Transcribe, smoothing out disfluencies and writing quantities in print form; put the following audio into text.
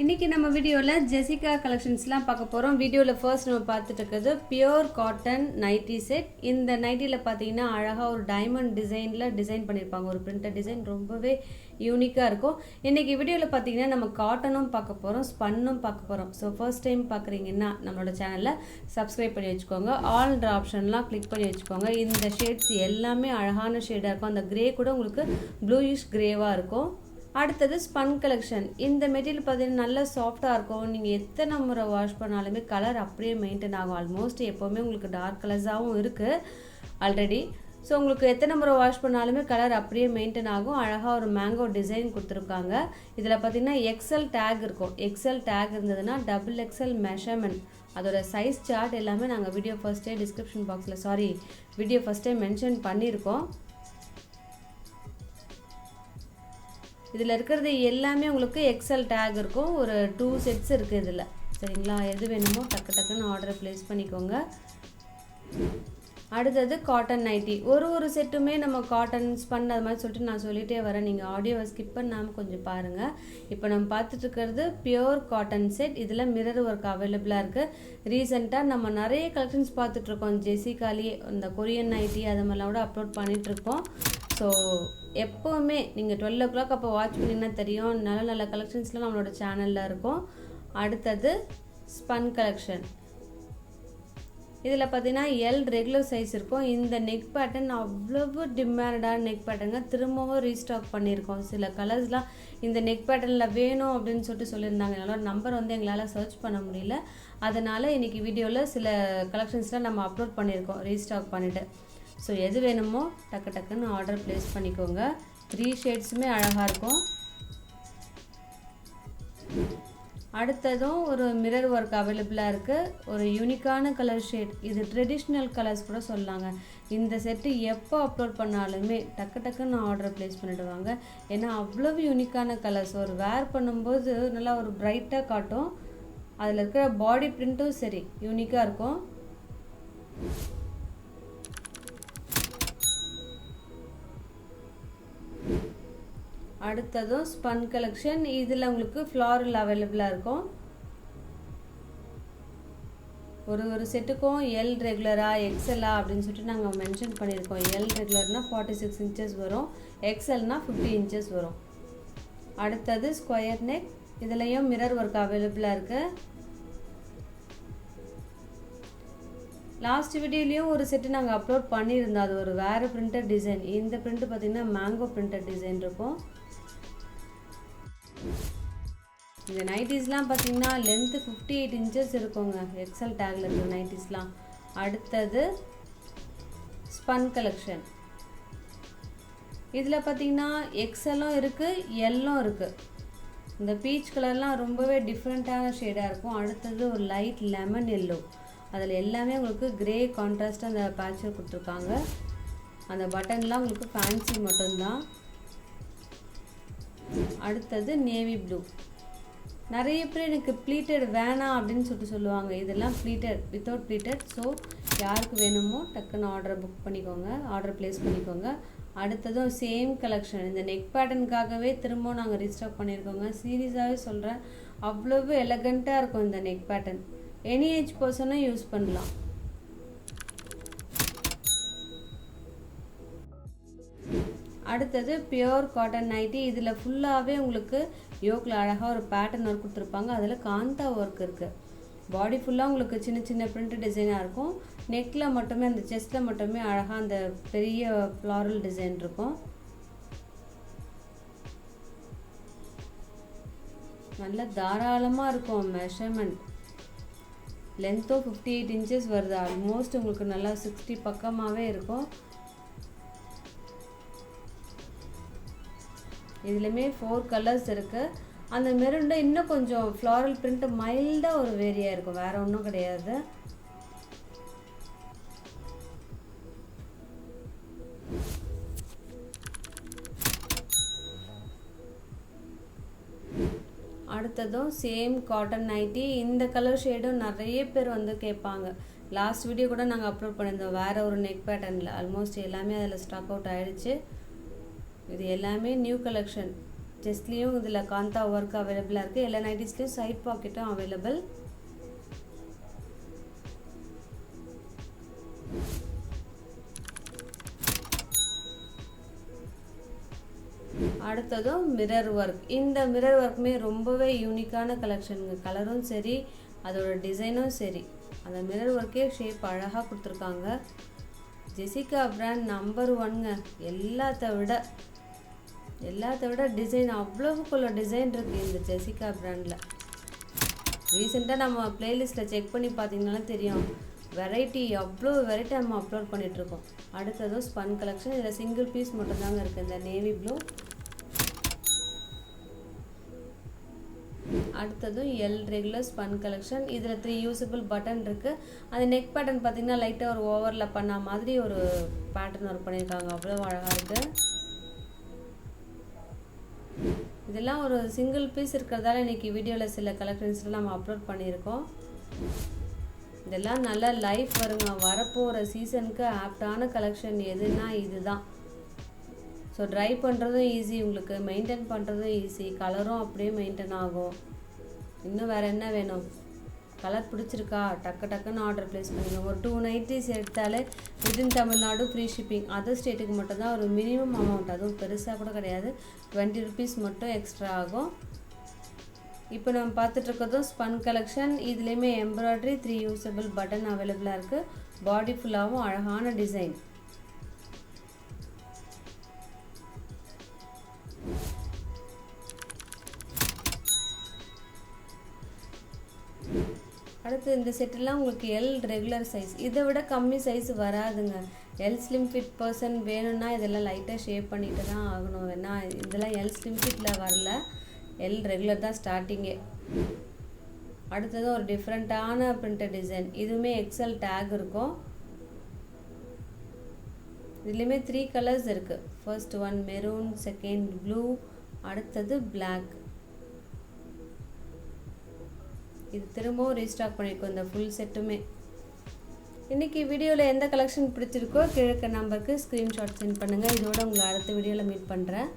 இன்னைக்கு நம்ம வீடியோல ஜெசிகா கலெக்ஷன்ஸ்லாம் பார்க்க போறோம். வீடியோல ஃபர்ஸ்ட் நம்ம பார்த்துட்டு இருக்கிறது பியூர் காட்டன் நைட்டி செட். இந்த நைட்டில பாத்தீங்கன்னா அழகா ஒரு டைமண்ட் டிசைன்ல டிசைன் பண்ணிருப்பாங்க. ஒரு பிரிண்டட் டிசைன் ரொம்பவே யூனிக்கா இருக்கும். இன்னைக்கு வீடியோல பாத்தீங்கன்னா நம்ம காட்டனும் பார்க்க போறோம், ஸ்பன்னும் பார்க்க போறோம். ஸோ ஃபர்ஸ்ட் டைம் பார்க்குறீங்கன்னா நம்மளோட சேனலை சப்ஸ்கிரைப் பண்ணி வச்சுக்கோங்க. ஆல்ன்ற ஆப்ஷன்லாம் கிளிக் பண்ணி வச்சுக்கோங்க. இந்த ஷேட்ஸ் எல்லாமே அழகான ஷேடாக இருக்கும். அந்த கிரே கூட உங்களுக்கு ப்ளூயிஷ் கிரேவாக இருக்கும். அடுத்தது ஸ்பன் கலெக்ஷன். இந்த மெட்டீரியல் பார்த்தீங்கன்னா நல்லா சாஃப்டாக இருக்கும். நீங்கள் எத்தனை முறை வாஷ் பண்ணாலுமே கலர் அப்படியே மெயின்டைன் ஆகும். ஆல்மோஸ்ட் எப்போவுமே உங்களுக்கு டார்க் கலர்ஸாகவும் இருக்குது ஆல்ரெடி. ஸோ உங்களுக்கு எத்தனை முறை வாஷ் பண்ணாலுமே கலர் அப்படியே மெயின்டைன் ஆகும். அழகாக ஒரு மேங்கோ டிசைன் கொடுத்துருக்காங்க. இதில் பார்த்தீங்கன்னா எக்ஸல் டேக் இருக்கும். எக்ஸல் டேக் இருந்ததுன்னா டபுள் எக்ஸல் மெஷர்மெண்ட், அதோட சைஸ் சார்ட் எல்லாமே நாங்கள் வீடியோ ஃபர்ஸ்ட்டே டிஸ்கிரிப்ஷன் பாக்ஸில் வீடியோ ஃபர்ஸ்ட்டே மென்ஷன் பண்ணியிருக்கோம். இதில் இருக்கிறது எல்லாமே உங்களுக்கு எக்ஸல் டேக் இருக்கும். ஒரு 2 செட்ஸ் இருக்குது இதில். சரிங்களா? எது வேணுமோ டக்குன்னு ஆர்டர் ப்ளேஸ் பண்ணிக்கோங்க. அடுத்தது காட்டன் நைட்டி. ஒரு செட்டுமே நம்ம காட்டன் ஸ்பன் அது மாதிரி சொல்லிட்டு நான் சொல்லிகிட்டே வரேன். நீங்கள் ஆடியோவை ஸ்கிப் பண்ணாமல் கொஞ்சம் பாருங்கள். இப்போ நம்ம பார்த்துட்டு இருக்கிறது பியூர் காட்டன் செட். இதில் மிரர் ஒர்க் அவைலபிளாக இருக்குது. ரீசெண்டாக நம்ம நிறைய கலெக்ஷன்ஸ் பார்த்துட்ருக்கோம். ஜெசிகாலி இந்த கொரியன் நைட்டி அது மாதிரிலாம் கூட அப்லோட் பண்ணிகிட்ருக்கோம். ஸோ எப்போவுமே நீங்கள் 12 o'clock அப்போ வாட்ச் பண்ணிங்கன்னா தெரியும். நல்ல கலெக்ஷன்ஸ்லாம் நம்மளோட சேனலில் இருக்கும். அடுத்தது ஸ்பன் கலெக்ஷன். இதில் பார்த்தீங்கன்னா எல் ரெகுலர் சைஸ் இருக்கும். இந்த நெக் பேட்டர்ன் அவ்வளவு டிமாண்டான நெக் பேட்டர்ங்க. திரும்பவும் ரீஸ்டாக் பண்ணியிருக்கோம். சில கலர்ஸ்லாம் இந்த நெக் பேட்டர்னில் வேணும் அப்படின்னு சொல்லியிருந்தாங்க. எங்களோட நம்பர் எங்களால் சர்ச் பண்ண முடியல. அதனால் இன்றைக்கி வீடியோவில் சில கலெக்ஷன்ஸ்லாம் நம்ம அப்லோட் பண்ணியிருக்கோம் ரீஸ்டாக் பண்ணிவிட்டு. ஸோ எது வேணுமோ டக்குன்னு ஆர்டர் ப்ளேஸ் பண்ணிக்கோங்க. 3 ஷேட்ஸுமே அழகாக இருக்கும். அடுத்ததும் ஒரு மிரர் ஒர்க் அவைலபிளாக இருக்குது. ஒரு யூனிக்கான கலர் ஷேட். இது ட்ரெடிஷ்னல் கலர்ஸ் கூட சொல்லலாங்க. இந்த செட்டு எப்போ அப்லோட் பண்ணாலுமே டக்குன்னு ஆர்டர் ப்ளேஸ் பண்ணிவிடுவாங்க. ஏன்னா அவ்வளவு யூனிக்கான கலர்ஸ். ஒரு வேர் பண்ணும்போது நல்லா ஒரு பிரைட்டாக காட்டும். அதில் இருக்கிற பாடி பிரிண்ட்டும் சரி யூனிக்காக இருக்கும். அடுத்ததும் ஸ்பன் கலெக்ஷன். இதில் உங்களுக்கு ஃப்ளாரல் அவைலபிளாக இருக்கும். ஒரு செட்டுக்கும் எல் ரெகுலரா எக்ஸலா அப்படின்னு சொல்லிட்டு நாங்கள் மென்ஷன் பண்ணியிருக்கோம். எல் ரெகுலர்னால் 46 inches வரும், எக்ஸல்னா 50 inches வரும். அடுத்தது ஸ்கொயர் நெக். இதுலேயும் மிரர் ஒர்க் அவைலபிளாக இருக்குது. லாஸ்ட் வீடியோலையும் ஒரு செட்டு நாங்கள் அப்லோட் பண்ணியிருந்தோம். அது ஒரு வேறு பிரிண்டட் டிசைன். இந்த பிரிண்ட் பார்த்திங்கன்னா மேங்கோ பிரிண்டட் டிசைன் இருக்கும். இந்த நைட்டிஸ்லாம் பார்த்தீங்கன்னா லென்த்து 58 inches இருக்குங்க. எக்ஸல் டேக்கில் இருக்கிற நைட்டிஸ்லாம். அடுத்தது ஸ்பன் கலெக்ஷன். இதில் பார்த்தீங்கன்னா எக்ஸலும் இருக்குது, எல்லும் இருக்குது. இந்த பீச் கலர்லாம் ரொம்பவே டிஃப்ரெண்ட்டான ஷேடாக இருக்கும். அடுத்தது ஒரு லைட் லெமன் எல்லோ. அதில் எல்லாமே உங்களுக்கு கிரே கான்ட்ராஸ்ட்டாக அந்த பேட்சர் கொடுத்துருக்காங்க. அந்த பட்டன்லாம் உங்களுக்கு ஃபேன்சி மட்டும்தான். அடுத்தது நேவி ப்ளூ. நிறைய பேர் எனக்கு ப்ளீட்டட் வேணாம் அப்படின்னு சொல்லுவாங்க. இதெல்லாம் ப்ளீட்டட், வித்தவுட் ப்ளீட்டட். ஸோ யாருக்கு வேணுமோ டக்குன்னு ஆர்டரை புக் பண்ணிக்கோங்க, ஆர்டர் ப்ளேஸ் பண்ணிக்கோங்க. அடுத்ததும் சேம் கலெக்ஷன். இந்த நெக் பேட்டர்னுக்காகவே திரும்பவும் நாங்கள் ரீஸ்டாக் பண்ணியிருக்கோங்க. சீரியஸாகவே சொல்கிறேன், அவ்வளவு எலகண்ட்டாக இருக்கும் இந்த நெக் பேட்டர்ன். எனி ஏஜ் பர்சனும் யூஸ் பண்ணலாம். அடுத்தது பியூர் காட்டன் நைட்டி. இதில் ஃபுல்லாகவே உங்களுக்கு யோக்கில் அழகாக ஒரு பேட்டர்ன் ஒர்க் கொடுத்துருப்பாங்க. அதில் காந்தா ஒர்க் இருக்குது. பாடி ஃபுல்லாக உங்களுக்கு சின்ன பிரிண்ட் டிசைனாக இருக்கும். நெக்கில் மட்டுமே, அந்த செஸ்ட்டில் மட்டுமே அழகாக அந்த பெரிய ஃப்ளாரல் டிசைன் இருக்கும். நல்ல தாராளமாக இருக்கும். மெஷர்மெண்ட் லென்த்தும் 58 inches வருது. ஆல்மோஸ்ட் உங்களுக்கு நல்லா 60 பக்கமாகவே இருக்கும். இதுலேயுமே 4 கலர்ஸ் இருக்குது. அந்த மெரூனில் இன்னும் கொஞ்சம் ஃப்ளாரல் பிரிண்ட் மைல்டாக ஒரு வேரியாக இருக்கும். வேறு ஒன்றும் கிடையாது. அடுத்ததும் சேம் காட்டன் நைட்டி. இந்த கலர் ஷேடும் நிறைய பேர் கேட்பாங்க. லாஸ்ட் வீடியோ கூட நாங்கள் அப்லோட் பண்ணியிருந்தோம் வேறு ஒரு நெக் பேட்டர்னில். ஆல்மோஸ்ட் எல்லாமே அதில் ஸ்டாக் அவுட் ஆகிடுச்சு. இது எல்லாமே நியூ கலெக்ஷன். செஸ்ட்லேயும் இதில் காந்தா ஒர்க் அவைலபிளாக இருக்குது. எல்லா நைட்டிஸ்லேயும் சைட் பாக்கெட்டும் அவைலபிள். அடுத்ததும் மிரர் ஒர்க். இந்த மிரர் ஒர்க்குமே ரொம்பவே யூனிக்கான கலெக்ஷனுங்க. கலரும் சரி, அதோட டிசைனும் சரி, அந்த மிரர் ஒர்க்கே ஷேப் அழகாக கொடுத்துருக்காங்க. ஜெசிகா பிராண்ட் நம்பர் 1ங்க. எல்லாத்த விட டிசைன் அவ்வளவுக்குள்ள டிசைன் இருக்குது இந்த ஜெசிகா பிராண்டில். ரீசெண்டாக நம்ம பிளேலிஸ்ட்டில் செக் பண்ணி பார்த்தீங்கன்னாலும் தெரியும், அவ்வளோ வெரைட்டி நம்ம அப்லோட் பண்ணிகிட்ருக்கோம். அடுத்ததும் ஸ்பன் கலெக்ஷன். இதில் சிங்கிள் பீஸ் மட்டும்தாங்க இருக்குது, இந்த நேவி ப்ளூ. அடுத்ததும் எல் ரெகுலர் ஸ்பன் கலெக்ஷன். இதில் 3 யூசபிள் பட்டன் இருக்குது. அது நெக் பேட்டர்ன் பார்த்திங்கன்னா லைட்டாக ஒரு ஓவரில் பண்ண மாதிரி ஒரு பேட்டர்ன் ஒர்க் பண்ணியிருக்காங்க. அவ்வளோ அழகாக இருக்குது. இதெல்லாம் ஒரு சிங்கிள் பீஸ் இருக்கிறதால இன்றைக்கி வீடியோவில் சில கலெக்ஷன்ஸ்லாம் நம்ம அப்லோட் பண்ணியிருக்கோம். இதெல்லாம் நல்லா லைஃப் வருங்க. வரப்போகிற சீசனுக்கு ஆப்டான கலெக்ஷன் எதுனா இதுதான். ஸோ ட்ரை பண்ணுறதும் ஈஸி, உங்களுக்கு மெயின்டைன் பண்ணுறதும் ஈஸி, கலரும் அப்படியே மெயின்டைன் ஆகும். இன்னும் வேறு என்ன வேணும்? கலர் பிடிச்சிருக்கா டக்குன்னு ஆர்டர் ப்ளேஸ் பண்ணுங்க. ஒரு 2 நைட்டிஸ் எடுத்தாலே within Tamil Nadu free shipping. Other ஸ்டேட்டுக்கு மட்டும்தான் ஒரு மினிமம் அமௌண்ட், அதுவும் பெருசாக கூட கிடையாது, 20 rupees மட்டும் எக்ஸ்ட்ரா ஆகும். இப்போ நம்ம பார்த்துட்ருக்கதும் ஸ்பன் கலெக்ஷன். இதுலேயுமே எம்ப்ராய்டரி 3 யூசபிள் பட்டன் அவைலபிளாக இருக்குது. பாடி ஃபுல்லாகவும் அழகான டிசைன். அடுத்து இந்த செட்டெல்லாம் உங்களுக்கு எல் ரெகுலர் சைஸ். இதை விட கம்மி சைஸ் வராதுங்க. எல் ஸ்லிம் ஃபிட் பர்சன் வேணும்னா இதெல்லாம் லைட்டாக ஷேப் பண்ணிட்டு தான் ஆகணும். வேணா இதெல்லாம் எல் ஸ்லிம் ஃபிட்டில் வரல, எல் ரெகுலர் தான் ஸ்டார்டிங்கே. அடுத்தது ஒரு டிஃப்ரெண்ட்டான பிரிண்டட் டிசைன். இதுவுமே எக்ஸல் டேக் இருக்கும். இதுலேயுமே 3 கலர்ஸ் இருக்குது. First one maroon, second blue, அடுத்தது பிளாக். இது திரும்பவும் ரீஸ்டாக் பண்ணியிருக்கோம் இந்த ஃபுல் செட்டுமே. இன்றைக்கி வீடியோவில் எந்த கலெக்ஷன் பிடிச்சிருக்கோ கிழக்க நம்பருக்கு ஸ்க்ரீன்ஷாட் சென்ட் பண்ணுங்கள். இதோட உங்களை அடுத்த வீடியோவில் மீட் பண்ணுறேன்.